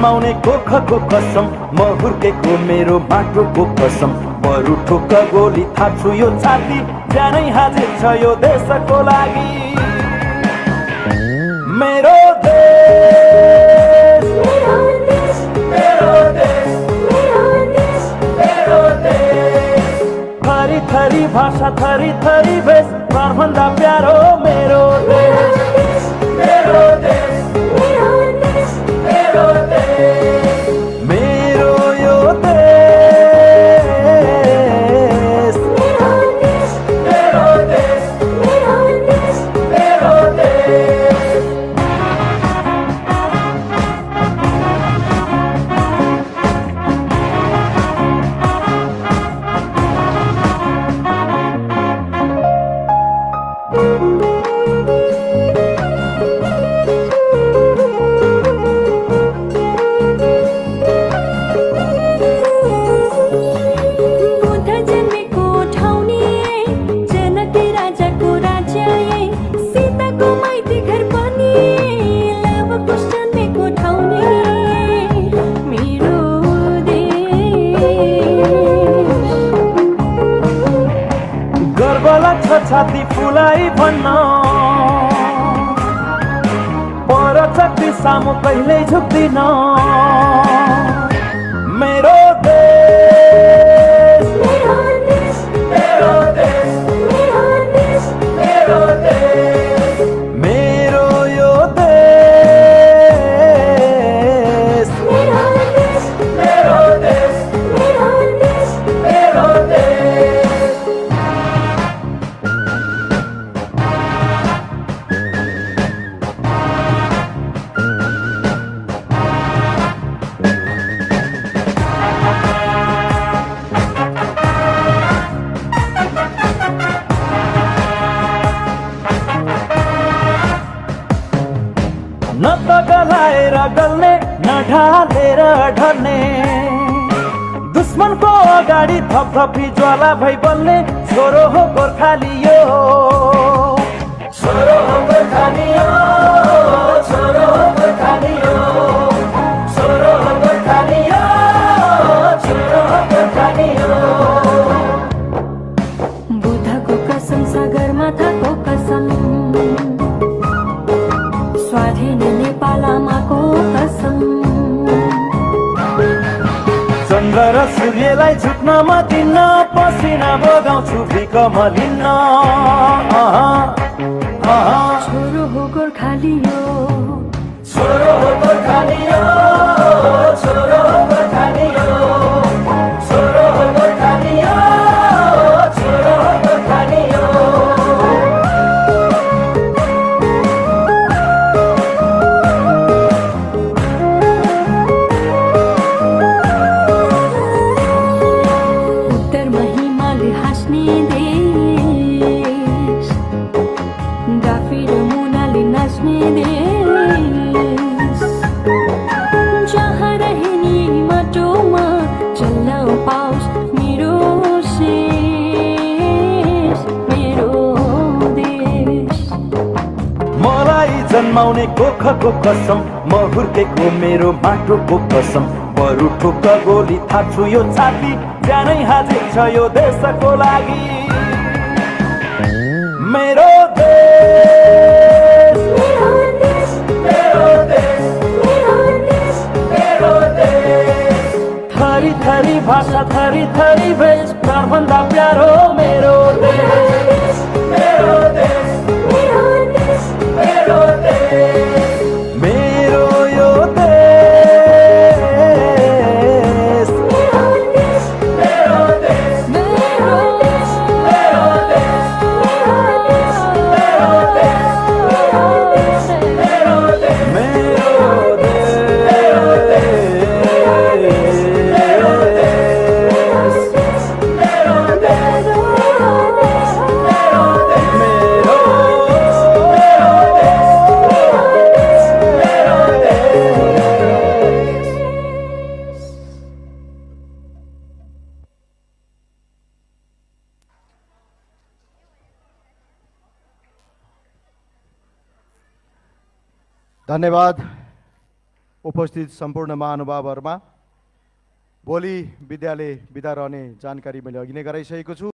जन्माउने गोखको कसम म हुर्केको मेरो माटोको कसम बरु ठोक्क गोली थाप्छु यो छाती ज्यानै हाजिर छ यो देशको लागि मेरो देश मेरो देश मेरो देश थरी थरी भाषा थरी थरी भेष प्राणभन्दा प्यारो मेरो देश मेरो देश मेरो देश मेरो यो देश मेरो देश मेरो देश छाती फुलाई भन्न परचक्ति सामु कहिल्यै झुक्दिन मेरो देश मेरो देश मेरो देश मेरो देश मेरो यो देश मेरो देश मेरो देश मेरो देश न त गलाएर गल्ने न ढालेर ढल्ने दुश्मनको अगाडि थपथपी ज्वाला भई बल्ने छोरो हो गोर्खाली यो छोरो हो गोर्खाली यो छोरो हो गोर्खाली यो छोरो हो गोर्खाली यो छोरो हो गोर्खाली यो बुद्धको कसम सगरमाथाको कसम स्वाधीन नेपाल आमाको कसम चन्द्र र सूर्यलाई झुक्न म दिन्न पसिना बगाउँछु भिख म लिन्न छोरो हो गोर्खाली यो छोरो हो गोर्खाली यो छोरो हो गोर्खाली यो छोरो हो गोर्खाली यो छोरो हो गोर्खाली यो जन्माउने गोखको कसम म हुर्केको मेरो माटोको कसम बरु ठोक्क गोली थाप्छु यो छाती ज्यानै हाजिर छ यो देशको लागि मेरो देश मेरो देश मेरो देश थरी थरी भाषा थरी थरी भेष प्राणभन्दा प्यारो मेरो देश मेरो देश मेरो देश मेरो यो देश मेरो देश मेरो देश मेरो देश मेरो देश मेरो देश मेरो धन्यवाद। उपस्थित सम्पूर्ण महानुभावहरूमा भोलि विद्यालय बिदा रहने जानकारी मैले अघि नै गराइसकेको छु।